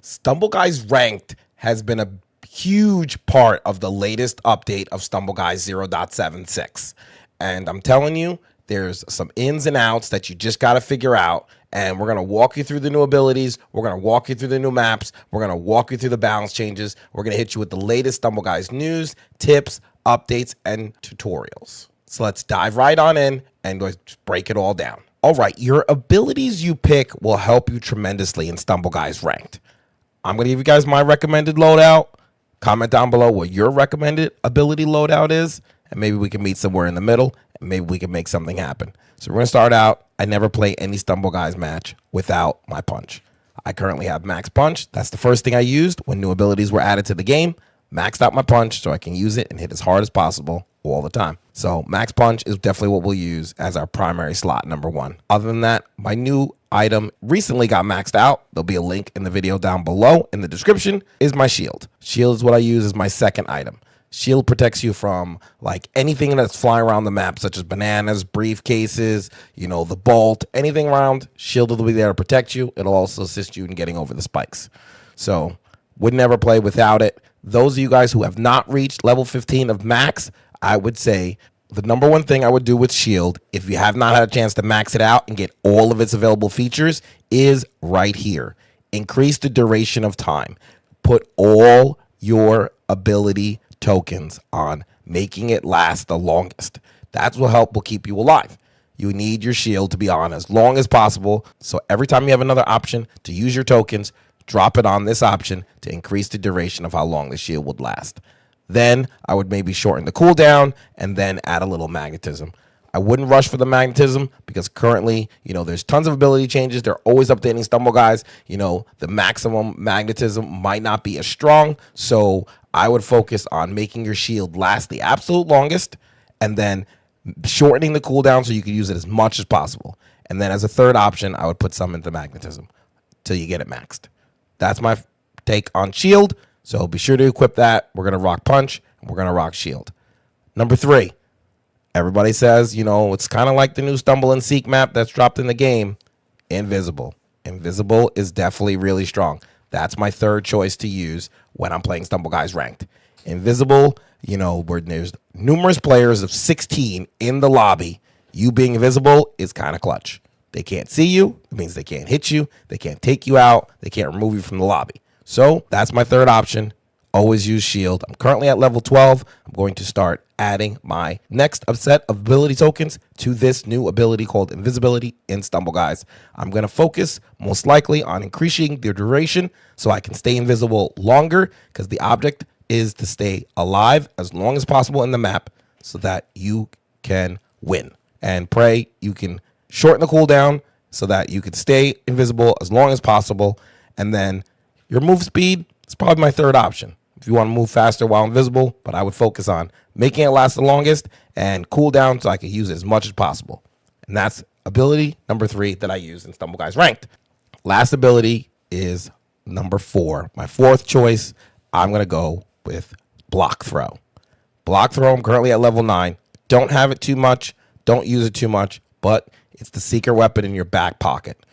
Stumble Guys Ranked has been a huge part of the latest update of Stumble Guys 0.76. And I'm telling you, there's some ins and outs that you just got to figure out. And we're going to walk you through the new abilities. We're going to walk you through the new maps. We're going to walk you through the balance changes. We're going to hit you with the latest Stumble Guys news, tips, updates, and tutorials. So let's dive right on in and let's break it all down. All right, your abilities you pick will help you tremendously in Stumble Guys Ranked. I'm going to give you guys my recommended loadout. Comment down below what your recommended ability loadout is, and maybe we can meet somewhere in the middle, and maybe we can make something happen. So we're going to start out. I never play any Stumble Guys match without my punch. I currently have max punch. That's the first thing I used when new abilities were added to the game. Maxed out my punch so I can use it and hit as hard as possible all the time. So max punch is definitely what we'll use as our primary slot number one. Other than that, my new item recently got maxed out. There'll be a link in the video down below in the description. Is my shield. Shield is what I use as my second item. Shield protects you from like anything that's flying around the map, such as bananas, briefcases, the bolt, anything around. Shield will be there to protect you. It'll also assist you in getting over the spikes. So would never play without it. Those of you guys who have not reached level 15 of max, I would say the number one thing I would do with shield, if you have not had a chance to max it out and get all of its available features, is right here. Increase the duration of time. Put all your ability tokens on, making it last the longest. That's what will keep you alive. You need your shield to be on as long as possible. So every time you have another option to use your tokens, drop it on this option to increase the duration of how long the shield would last. Then I would maybe shorten the cooldown and then add a little magnetism. I wouldn't rush for the magnetism because currently, there's tons of ability changes. They're always updating Stumble Guys. The maximum magnetism might not be as strong. So I would focus on making your shield last the absolute longest and then shortening the cooldown so you can use it as much as possible. And then as a third option, I would put some into magnetism till you get it maxed. That's my take on shield. So be sure to equip that. We're going to rock punch and we're going to rock shield. Number 3, everybody says, it's kind of like the new Stumble and Seek map that's dropped in the game. Invisible. Invisible is definitely really strong. That's my third choice to use when I'm playing Stumble Guys Ranked. Invisible, where there's numerous players of 16 in the lobby, you being invisible is kind of clutch. They can't see you. It means they can't hit you. They can't take you out. They can't remove you from the lobby. So that's my third option. Always use shield. I'm currently at level 12. I'm going to start adding my next set of ability tokens to this new ability called invisibility in Stumble Guys. I'm going to focus most likely on increasing the duration so I can stay invisible longer, because the object is to stay alive as long as possible in the map so that you can win. And pray you can shorten the cooldown so that you can stay invisible as long as possible. And then your move speed is probably my third option if you want to move faster while invisible, but I would focus on making it last the longest and cooldown so I can use it as much as possible. And that's ability number 3 that I use in Stumble Guys Ranked. Last ability is number 4. My fourth choice, I'm going to go with block throw. Block throw, I'm currently at level 9. Don't have it too much. Don't use it too much, but it's the secret weapon in your back pocket.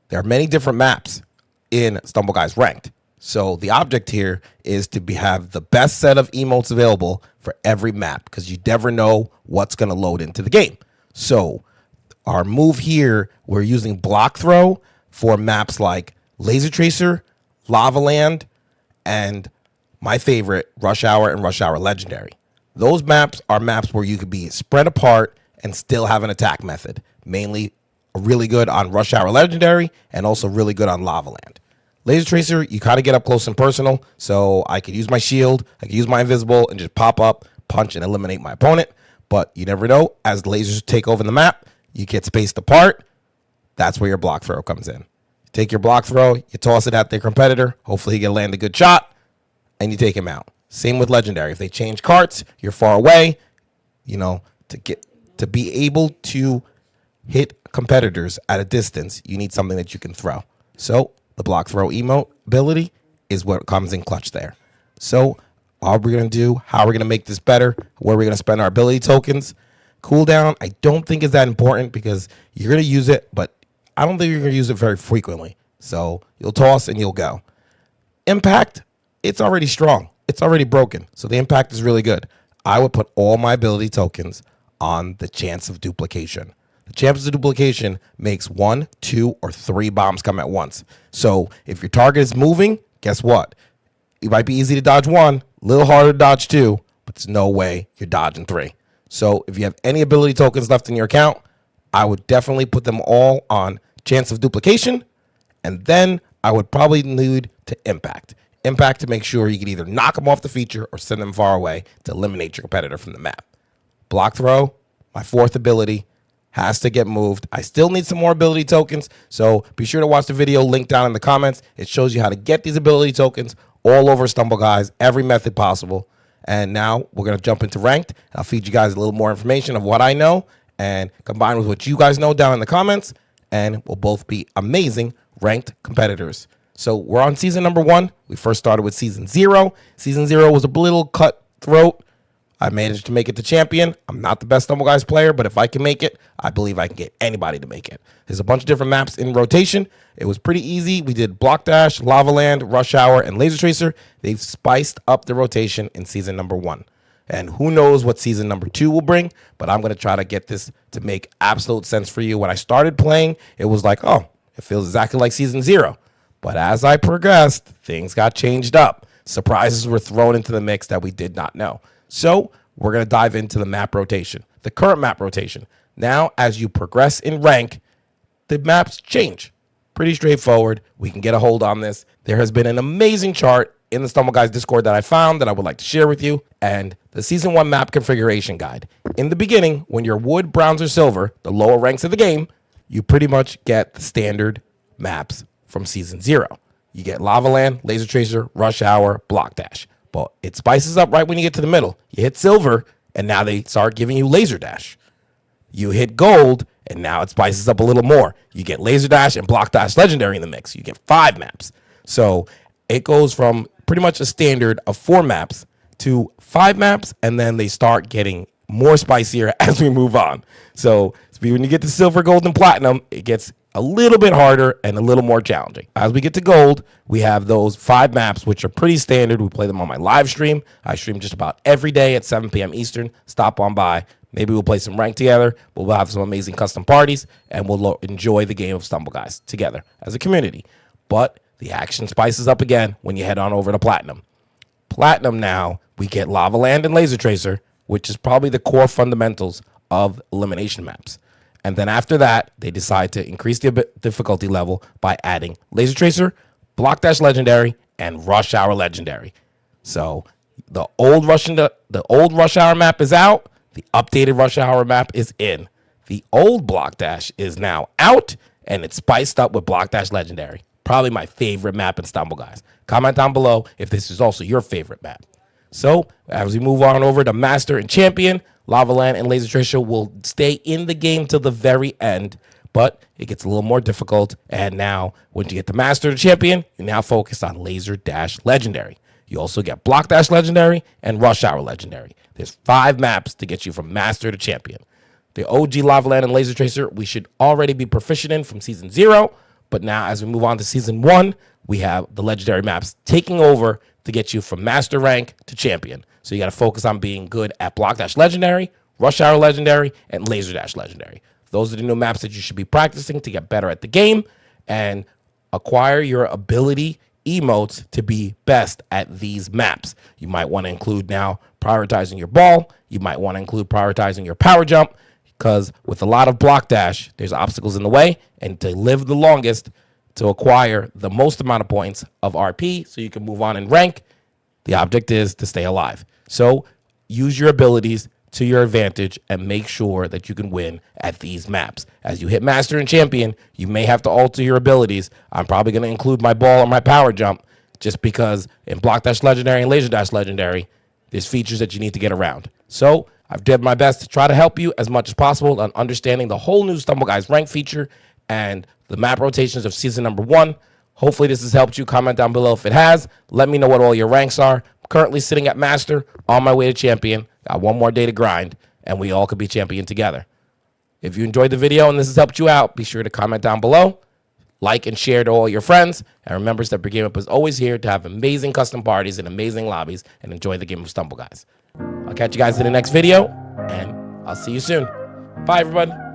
There are many different maps in Stumble Guys Ranked. So the object here is to have the best set of emotes available for every map, because you never know what's going to load into the game. So our move here, we're using block throw for maps like Laser Tracer, Lava Land, and my favorite, Rush Hour and Rush Hour Legendary. Those maps are maps where you could be spread apart and still have an attack method. Mainly really good on Rush Hour Legendary and also really good on Lava Land. Laser Tracer, you kind of get up close and personal, so I could use my shield, I could use my invisible, and just pop up, punch, and eliminate my opponent. But you never know. As the lasers take over the map, you get spaced apart. That's where your block throw comes in. You take your block throw, you toss it at their competitor. Hopefully he can land a good shot, and you take him out. Same with Legendary. If they change carts, you're far away. To be able to hit competitors at a distance, you need something that you can throw. So the block throw emote ability is what comes in clutch there. So all we're going to do, how we're going to make this better, where we're going to spend our ability tokens. Cooldown, I don't think is that important because you're going to use it, but I don't think you're going to use it very frequently. So you'll toss and you'll go. Impact, it's already strong. It's already broken. So the impact is really good. I would put all my ability tokens on the chance of duplication. The chance of duplication makes 1, 2, or 3 bombs come at once. So if your target is moving, guess what? It might be easy to dodge 1, a little harder to dodge 2, but there's no way you're dodging 3. So if you have any ability tokens left in your account, I would definitely put them all on chance of duplication, and then I would probably need to impact. Impact to make sure you can either knock them off the feature or send them far away to eliminate your competitor from the map. Block throw, my 4th ability, has to get moved. I still need some more ability tokens, so be sure to watch the video linked down in the comments. It shows you how to get these ability tokens all over Stumble Guys, every method possible. And now we're going to jump into ranked. I'll feed you guys a little more information of what I know and combine with what you guys know down in the comments, and we'll both be amazing ranked competitors. So we're on season number 1. We first started with season 0. Season 0 was a little cutthroat. I managed to make it to champion. I'm not the best Stumble Guys player, but if I can make it, I believe I can get anybody to make it. There's a bunch of different maps in rotation. It was pretty easy. We did Block Dash, Lava Land, Rush Hour, and Laser Tracer. They've spiced up the rotation in season number 1. And who knows what season number 2 will bring, but I'm going to try to get this to make absolute sense for you. When I started playing, it was like, oh, it feels exactly like season 0. But as I progressed, things got changed up. Surprises were thrown into the mix that we did not know. So we're going to dive into the map rotation, the current map rotation. Now, as you progress in rank, the maps change. Pretty straightforward. We can get a hold on this. There has been an amazing chart in the Stumble Guys Discord that I found that I would like to share with you, and the Season 1 map configuration guide. In the beginning, when you're wood, bronze, or silver, the lower ranks of the game, you pretty much get the standard maps from Season 0. You get Lava Land, Laser Tracer, Rush Hour, Block Dash. But it spices up right when you get to the middle. You hit silver, and now they start giving you Laser Dash. You hit gold, and now it spices up a little more. You get Laser Dash and Block Dash Legendary in the mix. You get 5 maps. So it goes from pretty much a standard of 4 maps to 5 maps, and then they start getting more spicier as we move on. So when you get to silver, gold, and platinum, it gets a little bit harder and a little more challenging. As we get to gold, we have those 5 maps, which are pretty standard. We play them on my live stream. I stream just about every day at 7 p.m. Eastern. Stop on by. Maybe we'll play some rank together, but we'll have some amazing custom parties, and we'll enjoy the game of Stumble Guys together as a community. But the action spices up again when you head on over to Platinum. Platinum now, we get Lava Land and Laser Tracer, which is probably the core fundamentals of elimination maps. And then after that, they decide to increase the difficulty level by adding Laser Tracer, Block Dash Legendary, and Rush Hour Legendary. So the old Rush Hour map is out. The updated Rush Hour map is in. The old Block Dash is now out, and it's spiced up with Block Dash Legendary. Probably my favorite map in Stumble Guys. Comment down below if this is also your favorite map. So as we move on over to Master and Champion, Lava Land and Laser Tracer will stay in the game till the very end, but it gets a little more difficult. And now, when you get the Master to Champion, you now focus on Laser Dash Legendary. You also get Block Dash Legendary and Rush Hour Legendary. There's 5 maps to get you from Master to Champion. The OG Lava Land and Laser Tracer, we should already be proficient in from Season 0, but now as we move on to Season 1, we have the Legendary maps taking over to get you from Master rank to Champion. So you got to focus on being good at Block Dash Legendary, Rush Hour Legendary, and Laser Dash Legendary. Those are the new maps that you should be practicing to get better at the game and acquire your ability emotes to be best at these maps. You might want to include now prioritizing your ball. You might want to include prioritizing your power jump, because with a lot of Block Dash, there's obstacles in the way, and to live the longest, to acquire the most amount of points of RP so you can move on in rank, the object is to stay alive. So use your abilities to your advantage and make sure that you can win at these maps. As you hit Master and Champion, you may have to alter your abilities. I'm probably going to include my ball or my power jump just because in Block Dash Legendary and Laser Dash Legendary, there's features that you need to get around. So I've did my best to try to help you as much as possible on understanding the whole new Stumble Guys rank feature and the map rotations of season number 1. Hopefully this has helped you. Comment down below if it has. Let me know what all your ranks are. I'm currently sitting at Master, on my way to Champion. Got one more day to grind, and we all could be champion together. If you enjoyed the video and this has helped you out, be sure to comment down below. like and share to all your friends. And remember, Stepyahgameup is always here to have amazing custom parties and amazing lobbies and enjoy the game of Stumble Guys. I'll catch you guys in the next video, and I'll see you soon. Bye, everybody.